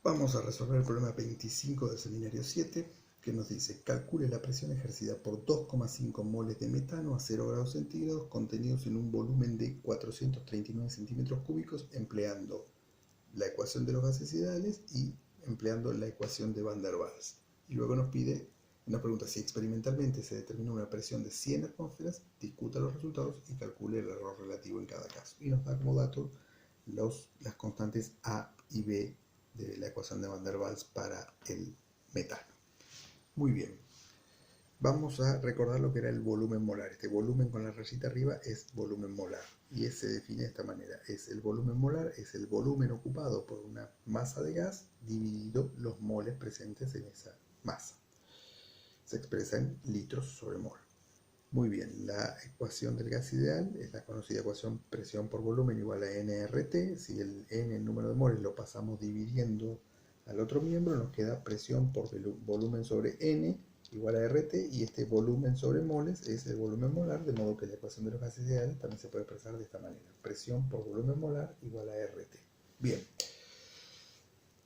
Vamos a resolver el problema 25 del seminario 7, que nos dice: calcule la presión ejercida por 2,5 moles de metano a 0 grados centígrados contenidos en un volumen de 439 centímetros cúbicos empleando la ecuación de los gases ideales y empleando la ecuación de Van der Waals. Y luego nos pregunta si experimentalmente se determina una presión de 100 atmósferas, discuta los resultados y calcule el error relativo en cada caso. Y nos da como dato las constantes A y B de la ecuación de Van der Waals para el metano. Muy bien, vamos a recordar lo que era el volumen molar. Este volumen con la rayita arriba es volumen molar y se define de esta manera. El volumen molar es el volumen ocupado por una masa de gas dividido los moles presentes en esa masa. Se expresa en litros sobre mol. Muy bien, la ecuación del gas ideal es la conocida ecuación presión por volumen igual a nRT. Si el n, el número de moles, lo pasamos dividiendo al otro miembro, nos queda presión por volumen sobre n igual a RT, y este volumen sobre moles es el volumen molar, de modo que la ecuación de los gases ideales también se puede expresar de esta manera: presión por volumen molar igual a RT. Bien,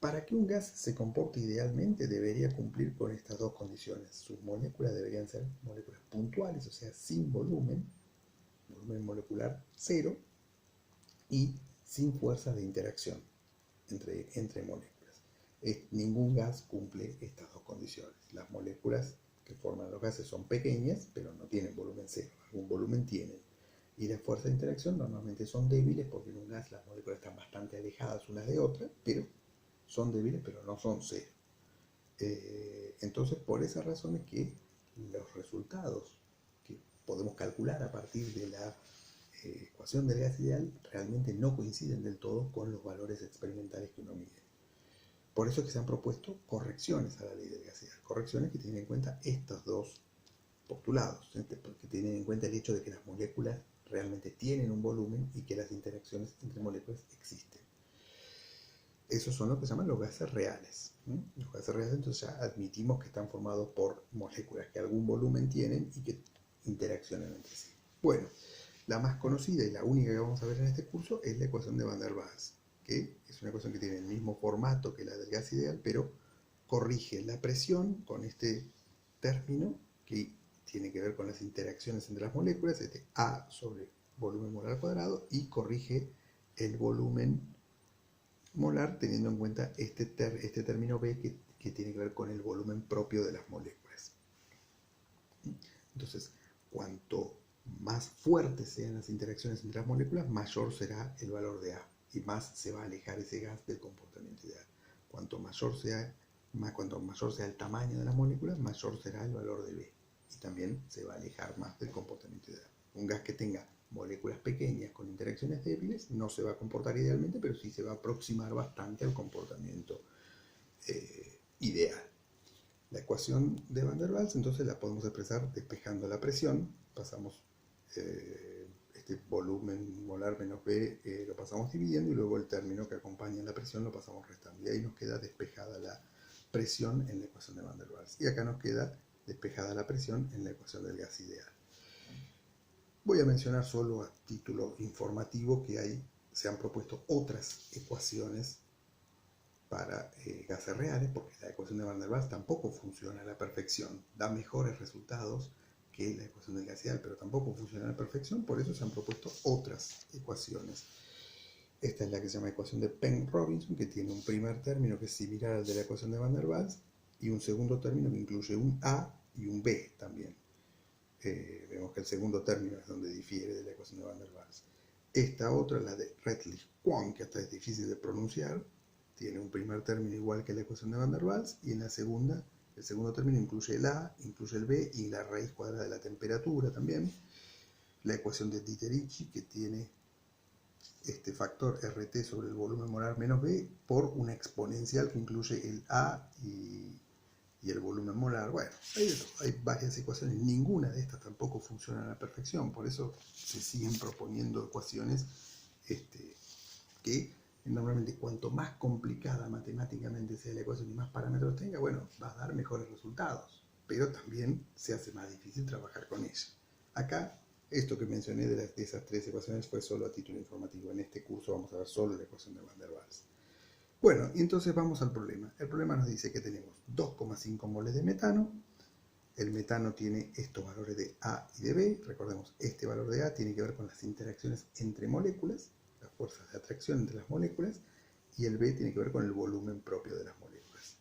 para que un gas se comporte idealmente debería cumplir con estas dos condiciones. Sus moléculas deberían ser moléculas puntuales, o sea, sin volumen molecular cero, y sin fuerzas de interacción entre moléculas. Ningún gas cumple estas dos condiciones. Las moléculas que forman los gases son pequeñas, pero no tienen volumen cero, algún volumen tienen. Y las fuerzas de interacción normalmente son débiles, porque en un gas las moléculas están bastante alejadas unas de otras, pero son débiles, pero no son cero. Entonces, por esa razón es que los resultados que podemos calcular a partir de la ecuación del gas ideal realmente no coinciden del todo con los valores experimentales que uno mide. Por eso es que se han propuesto correcciones a la ley del gas ideal, correcciones que tienen en cuenta estos dos postulados, que tienen en cuenta el hecho de que las moléculas realmente tienen un volumen y que las interacciones entre moléculas existen. Esos son lo que se llaman los gases reales. Los gases reales, entonces, ya admitimos que están formados por moléculas que algún volumen tienen y que interaccionan entre sí. Bueno, la más conocida y la única que vamos a ver en este curso es la ecuación de Van der Waals, que es una ecuación que tiene el mismo formato que la del gas ideal, pero corrige la presión con este término que tiene que ver con las interacciones entre las moléculas, este A sobre volumen molar cuadrado, y corrige el volumen molar teniendo en cuenta este término B que tiene que ver con el volumen propio de las moléculas. Entonces, cuanto más fuertes sean las interacciones entre las moléculas, mayor será el valor de A y más se va a alejar ese gas del comportamiento ideal. Cuanto mayor sea el tamaño de las moléculas, mayor será el valor de B y también se va a alejar más del comportamiento ideal. Un gas que tenga moléculas pequeñas con interacciones débiles no se va a comportar idealmente, pero sí se va a aproximar bastante al comportamiento ideal. La ecuación de Van der Waals entonces la podemos expresar despejando la presión. Pasamos este volumen molar menos B, lo pasamos dividiendo, y luego el término que acompaña la presión lo pasamos restando, y ahí nos queda despejada la presión en la ecuación de Van der Waals, y acá nos queda despejada la presión en la ecuación del gas ideal. Voy a mencionar solo a título informativo que se han propuesto otras ecuaciones para gases reales, porque la ecuación de Van der Waals tampoco funciona a la perfección, da mejores resultados que la ecuación del gas ideal, pero tampoco funciona a la perfección. Por eso se han propuesto otras ecuaciones. Esta es la que se llama ecuación de Penn-Robinson, que tiene un primer término que es similar al de la ecuación de Van der Waals y un segundo término que incluye un A y un B también. Vemos que el segundo término es donde difiere de la ecuación de Van der Waals. Esta otra, la de Redlich-Kwong, que hasta es difícil de pronunciar, tiene un primer término igual que la ecuación de Van der Waals, y en la segunda, el segundo término incluye el A, incluye el B y la raíz cuadrada de la temperatura también. La ecuación de Dieterichi, que tiene este factor RT sobre el volumen molar menos B por una exponencial que incluye el A y el volumen molar. Bueno, hay varias ecuaciones, ninguna de estas tampoco funciona a la perfección, por eso se siguen proponiendo ecuaciones que normalmente cuanto más complicada matemáticamente sea la ecuación y más parámetros tenga, bueno, va a dar mejores resultados, pero también se hace más difícil trabajar con ella. Acá, esto que mencioné de esas tres ecuaciones fue solo a título informativo. En este curso vamos a ver solo la ecuación de Van der Waals. Bueno, y entonces vamos al problema. El problema nos dice que tenemos 2,5 moles de metano. El metano tiene estos valores de A y de B. Recordemos, este valor de A tiene que ver con las interacciones entre moléculas, las fuerzas de atracción entre las moléculas, y el B tiene que ver con el volumen propio de las moléculas.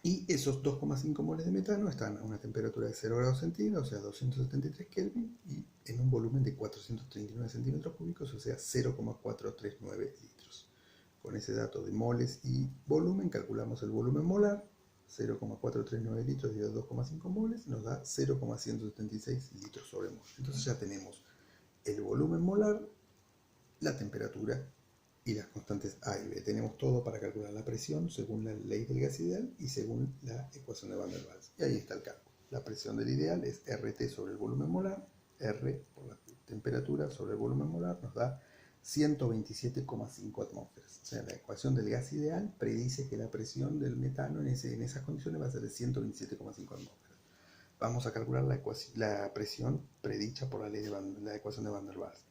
Y esos 2,5 moles de metano están a una temperatura de 0 grados centígrados, o sea, 273 Kelvin, y en un volumen de 439 centímetros cúbicos, o sea, 0,439 litros. Con ese dato de moles y volumen calculamos el volumen molar. 0,439 litros dividido 2,5 moles nos da 0,176 litros sobre mol. Entonces ya tenemos el volumen molar, la temperatura y las constantes A y B. Tenemos todo para calcular la presión según la ley del gas ideal y según la ecuación de Van der Waals. Y ahí está el cálculo. La presión del ideal es RT sobre el volumen molar, R por la temperatura sobre el volumen molar nos da 127,5 atmósferas. O sea, la ecuación del gas ideal predice que la presión del metano en esas condiciones va a ser de 127,5 atmósferas. Vamos a calcular la presión predicha por la ley de la ecuación de Van der Waals.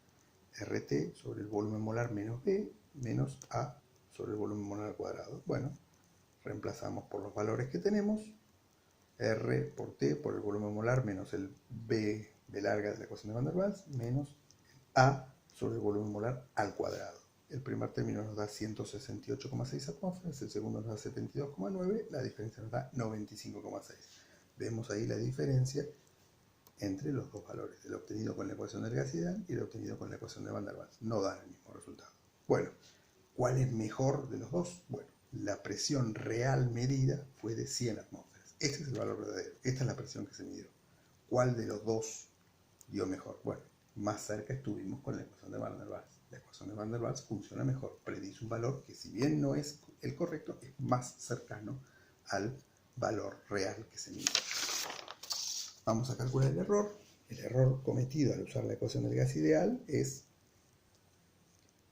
RT sobre el volumen molar menos B menos A sobre el volumen molar al cuadrado. Bueno, reemplazamos por los valores que tenemos. R por T por el volumen molar menos el B larga de la ecuación de Van der Waals menos A sobre el volumen molar al cuadrado. El primer término nos da 168,6 atmósferas, el segundo nos da 72,9, la diferencia nos da 95,6. Vemos ahí la diferencia entre los dos valores, el obtenido con la ecuación del gas ideal y el obtenido con la ecuación de Van der Waals. No dan el mismo resultado. Bueno, ¿cuál es mejor de los dos? Bueno, la presión real medida fue de 100 atmósferas. Este es el valor verdadero. Esta es la presión que se midió. ¿Cuál de los dos dio mejor? Bueno, más cerca estuvimos con la ecuación de Van der Waals. La ecuación de Van der Waals funciona mejor, predice un valor que, si bien no es el correcto, es más cercano al valor real que se mide. Vamos a calcular el error. El error cometido al usar la ecuación del gas ideal es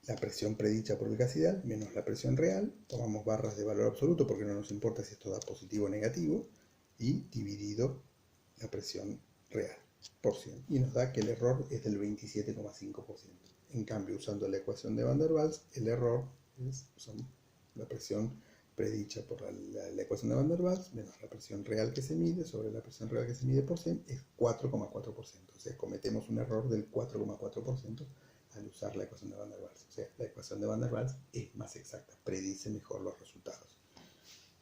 la presión predicha por el gas ideal menos la presión real. Tomamos barras de valor absoluto porque no nos importa si esto da positivo o negativo, y dividido la presión real por 100. Y nos da que el error es del 27,5%. En cambio, usando la ecuación de Van der Waals, el error es la presión predicha por la ecuación de Van der Waals menos la presión real que se mide sobre la presión real que se mide por 100 es 4,4%. O sea, cometemos un error del 4,4% al usar la ecuación de Van der Waals. O sea, la ecuación de Van der Waals es más exacta, predice mejor los resultados.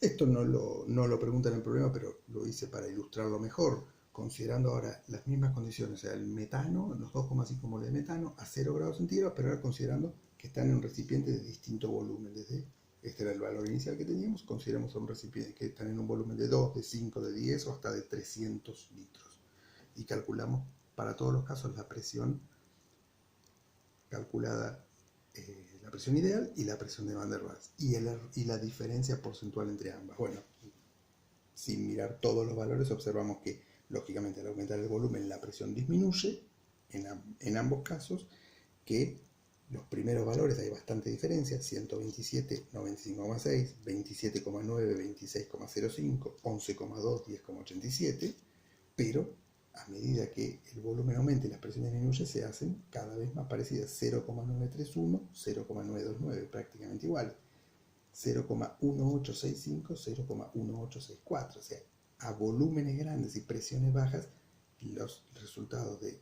Esto no lo pregunta en el problema, pero lo hice para ilustrarlo mejor, considerando ahora las mismas condiciones, o sea, el metano, los 2,5 moles de metano a 0 grados centígrados, pero ahora considerando que están en un recipiente de distinto volumen. Este era el valor inicial que teníamos, consideramos a un recipiente que están en un volumen de 2, de 5, de 10 o hasta de 300 litros. Y calculamos para todos los casos la presión calculada, la presión ideal y la presión de Van der Waals, y la diferencia porcentual entre ambas. Bueno, sin mirar todos los valores observamos que, lógicamente, al aumentar el volumen la presión disminuye en ambos casos, que los primeros valores hay bastante diferencia, 127, 95,6, 27,9, 26,05, 11,2, 10,87, pero a medida que el volumen aumenta y las presiones disminuyen, se hacen cada vez más parecidas, 0,931, 0,929, prácticamente igual, 0,1865, 0,1864, o sea, a volúmenes grandes y presiones bajas, los resultados de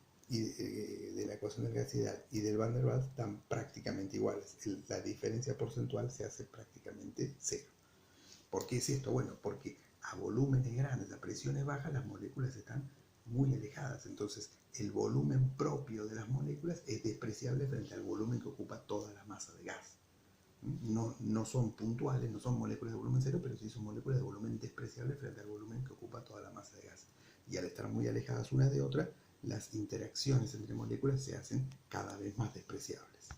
la ecuación del gas ideal y del Van der Waals están prácticamente iguales. La diferencia porcentual se hace prácticamente cero. ¿Por qué es esto? Bueno, porque a volúmenes grandes, a presiones bajas, las moléculas están muy alejadas. Entonces, el volumen propio de las moléculas es despreciable frente al volumen que ocupa toda la masa de gas. No son puntuales, no son moléculas de volumen cero, pero sí son moléculas de volumen despreciable frente al volumen que ocupa toda la masa de gas. Y al estar muy alejadas unas de otras, las interacciones entre moléculas se hacen cada vez más despreciables.